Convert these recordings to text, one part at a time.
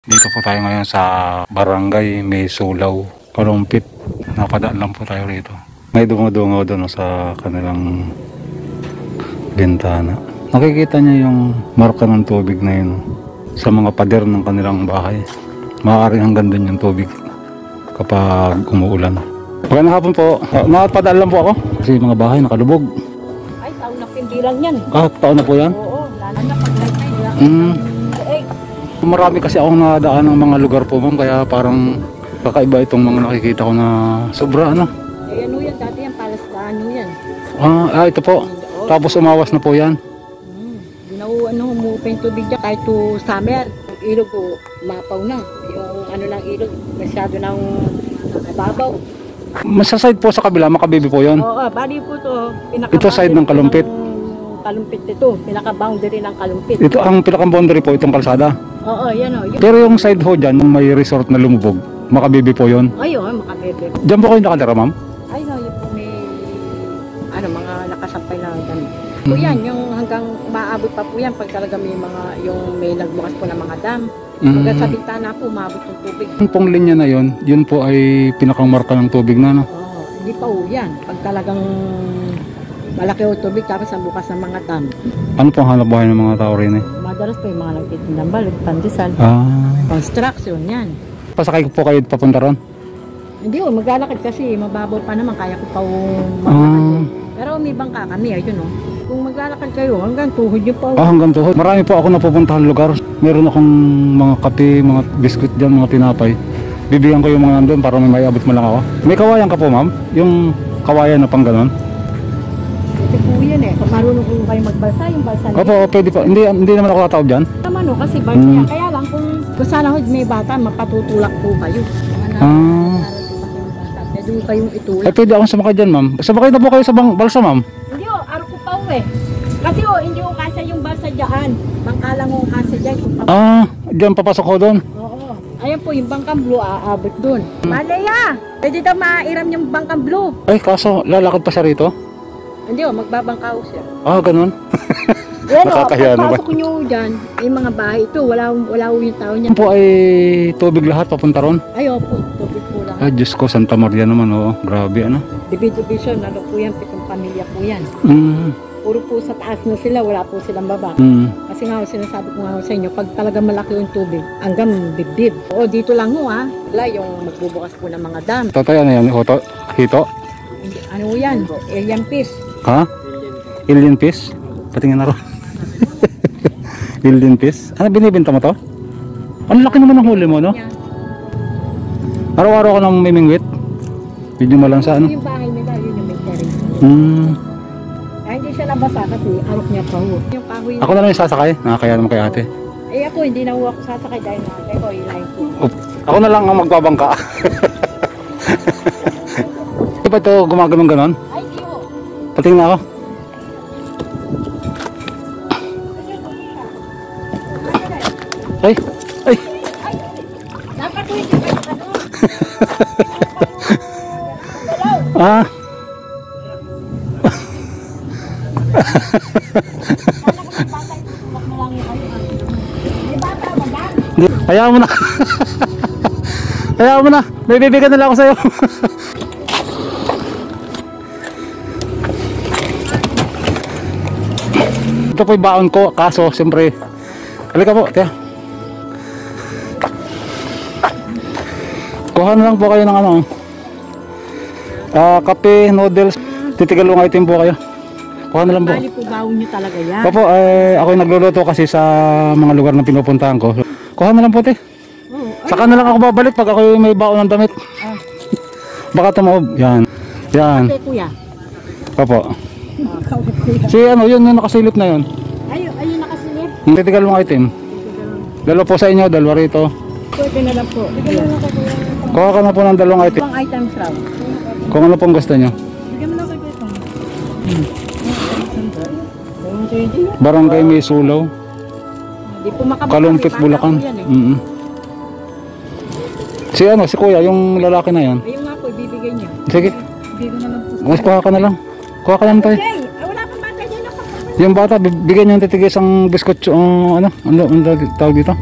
Dito po tayo ngayon sa Barangay May Sulaw, Kalumpit. Napadaan lang po tayo rito. May dungo-dungo doon sa kanilang bintana. Nakikita niya yung marka ng tubig na yun sa mga pader ng kanilang bahay. Maaaring hanggang doon yung tubig kapag umuulan. Magandang hapon po. Napadaan lang po ako kasi mga bahay nakalubog. Ay, taon na hindi lang yan. Taon na po yan? Oo, lalo na pag Marami kasi akong nadaan ng mga lugar po ma'am, kaya parang kakaiba itong mga nakikita ko na sobra ano. Eh ano yan, dati yan, palas na ano yan. Ito po. Tapos umawas na po yan. Humupa yung tubig dyan kahit to summer. Yung ilog ko, mapaw na. Yung ano ng ilog, masyado ng babaw. Sa side po sa kabila, Makabibi po yun. Oo, bali po to. Ito side ng Kalumpit. Kalumpit ito, pinaka-boundary ng Kalumpit. Ito ang pinaka-boundary po, itong kalsada. Oo, yan o. Pero yung side ho dyan, yung may resort na lumubog, Makabibi po yun. Ayun, Makabebe. Diyan po kayo nakatira ma'am? Ay, no, yung po may, mga nakasampay na dami. Po yan, yung hanggang maabot pa po yan pag talaga may mga, yung may nagbukas po ng mga dam. Hanggang sa bintana po, maabot yung tubig. Yung pong linya na yun po ay pinakang marka ng tubig na no? Oo, hindi pa po yan. Pag talagang malaki o tubig, tapos ang bukas ng mga dam. Ano pong hanap buhay ng mga tao rin eh? Madalas po yung mga nagtitindang balot, pandesal, construction, yan. Pasakay po kayo papunta ron? Hindi o, maglalakad kasi, mababaw pa naman, kaya ko pa maglakad. Pero may bangka kami, ayun o. Kung maglalakad kayo, hanggang tuhod yun pa. Hanggang tuhod. Marami po ako napupuntahan lugar. Meron akong mga kape, mga biskuit dyan, mga tinapay. Bibigyan ko yung mga nandun para may maiabot mo lang ako. May kawayan ka po ma'am? Yung kawayan na pang ganon? Ito po yan eh. Kung marunong po kayo magbalsa, yung balsa niya. Opo, pwede po. Hindi naman ako tataob dyan. Naman o, kasi balsa yan. Kaya lang kung sana may bata, mapatutulak po kayo. Pwede mo kayong itulak. Ay, pwede akong sumakay dyan ma'am. Sumakay na po kayo sa balsa ma'am? Hindi o, araw ko pa eh. Kasi o, hindi o kasya yung balsa dyan. Bangka lang o kasya dyan. Dyan papasok ko doon. Oo. Ayan po, yung bangkang blue aabot doon. Malaya! Pwede daw mairam yung bangkang blue. Ay, kaso lalakad pa siya rito? Hindi o, magbabangka o siya. Ganun. Yan o, Nakakahiya naman. pagpasok nyo dyan, yung mga bahay ito, wala yung tao niya. Yan po ay tubig lahat papunta ron? Ay opo, tubig po lang. Ay, Diyos ko, Santa Maria naman, oo. Grabe, ano? Division, ano po yan, 7 pamilya po yan. Puro po sa taas na sila, wala po silang baba. Kasi nga, sinasabi ko nga sa inyo, pag talaga malaki yung tubig, hanggang dibdib. Oo, dito lang ho ha. Wala yung magbubukas po ng mga dam. Totoo yan, hito? Ano yan? Alien fish. Ha? Alien fish? Patingin na ron. Alien fish? Ano, binibenta mo to? Ang laki naman ng huli mo, no? Araw-araw ka nang mimingwit? Video mo lang sa ano? Yung bahay nila, yun yung may terrace. Kaya hindi siya nabasa kasi arok niya pa ho. Yung kahoy. Ako na lang yung sasakay. Nakakaya naman kay ate. Eh ako, hindi na ho ako sasakay dahil nakakay ko, ilahin ko. Ako na lang ang magbabangka. Di ba ito gumagano'n ganon? Ay, di ho. Patingin na ako. Ay! Ay! Dapat ko hindi kayo ano. Hayaan mo na. Hayaan mo na. May bibigyan na lang ako sa'yo. Ito po yung baon ko. Kaso, siyempre. Halika po, tiya. Kuha na lang po kayo ng ano. Kape, noodles. Titigalong item po kayo. Kuha na lang po. Bali po baon nyo talaga yan. Opo, ako yung nagluluto kasi sa mga lugar na pinupuntahan ko. Kuha na lang po, te. Saka na lang ako babalik pag ako may baon ng damit. Baka tumaob. Yan. Yan. Ate kuya. Opo. Si ano, yun yung nakasilip na yun. Ayun nakasilip. Titigalong item. Dalawa po sa inyo, dalawa rito. Pwede na lang po. Kuha ka na po ng dalawang item. Ibang items raw. Kung ano pong gusto nyo. Bigyan mo na kayo ito. Barangay May Sulaw, Di po makabalik. Kalumpit, Bulacan. Si ano, si kuya, yung lalaki na yan. Ayun nga po, ibibigay niya. Sige. Bigyan na lang po. Mas kuha ka na lang. Kuha ka lang tayo. Okay, wala pang bata dyan ako. Yung bata, bigyan niyo ng titigis ang biskot, ano tawag dito?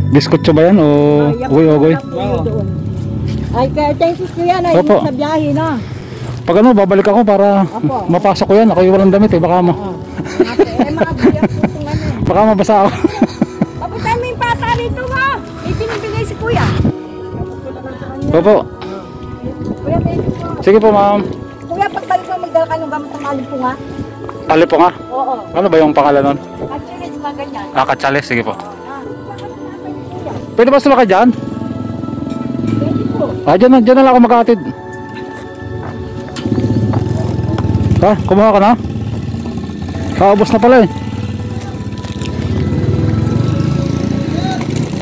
Biskotso ba yan o Yan ugoy-ugoy? po yung doon. Ay, kaya thank you kuya na Opo. sa biyahe na. Pag ano, babalik ako para Opo. mapasok ko yan. Ako yung walang damit eh. Baka, Mga biyak po kung ano. baka mabasa ako. Papunta mo yung pata rito ha. Itinibigay si kuya. Opo. Kuya, thank you po. Sige po ma'am. Kuya, pagbalik mo magdala ka ng gamot ng malimpunga. Ali po nga. Oo. Ano ba yung pangalan nun? Actually, mga ganyan. Katsales. Sige po. Kuya, Pwede ba sumakay dyan? thank you po. Dyan na lang ako magkatid. Ha? Kumuha ka na? Ubos na pala eh.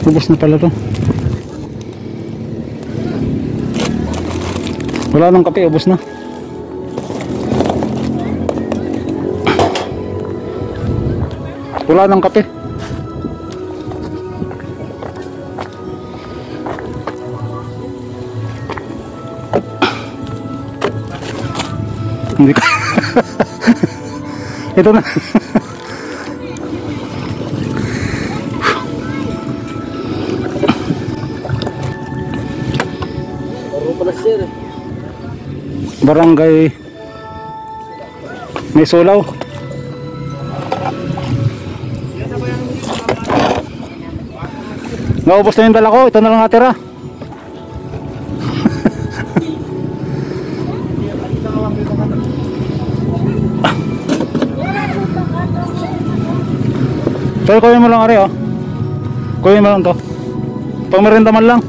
Ubos na pala to. Wala nang kape, ubos na. Wala nang kape. Hindi ko. Ito na. Barangay May Sulaw. Naubos na yung dala ko. Ito na lang natira. Pero kunin mo lang ari oh. Kunin mo lang to. Pangmerinda man lang.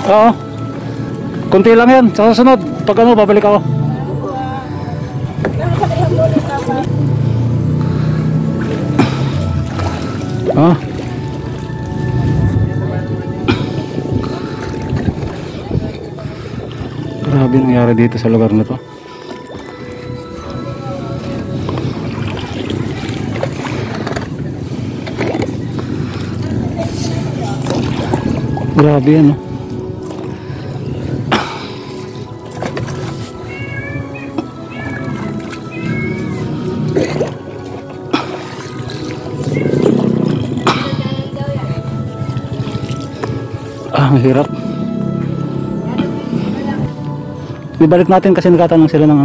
Oo. Kunti lang yan. Sa susunod, pag ano, babalik ako. Ah. Grabe nangyari dito sa lugar na to. Grabe yan, no? Ang hirap. Ibalik natin kasi nagtatanong sila ng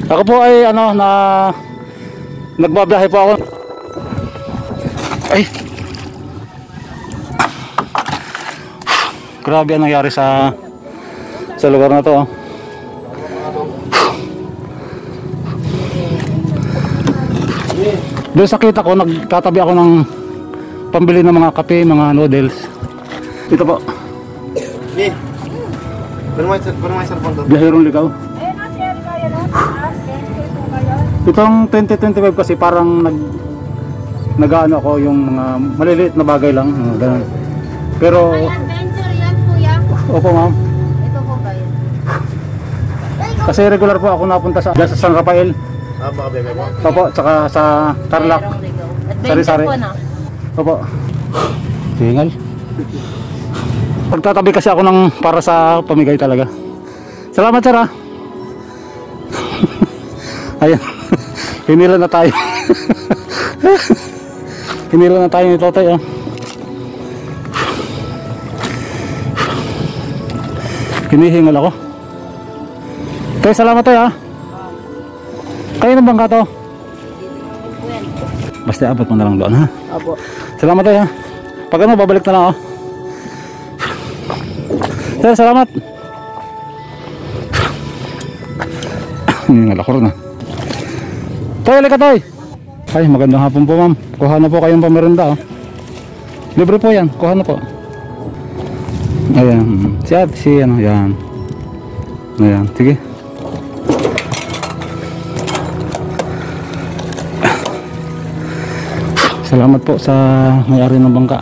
Ako po ay ano na nagbabiyahe po ako. Ay. Grabe ang nangyari sa lugar na to. Doon sa kita ko nagtatabi ako ng pambili ng mga kape, mga noodles. Ito po. Nih. Bermain cellphone tuh. Biyahirong ligaw. Itong 2025 kasi parang nag-ano ako yung mga maliliit na bagay lang, ganun. Pero May adventure yan, kuya. opo ma'am. Ito po kayo. Kasi regular po ako napunta sa San Rafael. Apa bebek mo? Opo, tsaka sa Tarlac. Adventure Sari-sari. po na. Opo. Tingal. Pagtatabi kasi ako ng para sa pamigay talaga. Salamat sir ha. Ayan. Hinila na tayo. Hinila na tayo ni Totoy oh. Hinihingal ako. Toy, salamat tayo ha. Kayo ng bangka to? Basta abot mo na lang doon ha. Opo. Salamat tayo ha. Pag ano, babalik na lang ako. Sir, salamat. Hiningal ako rin ha. Toy, halika Toy. Ay, magandang hapon po ma'am. Kuha na po kayong pamerinda oh. Libre po yan, kuha na po. Ayan, si ano, yan. Ayan, sige. Salamat po sa may-ari ng bangka.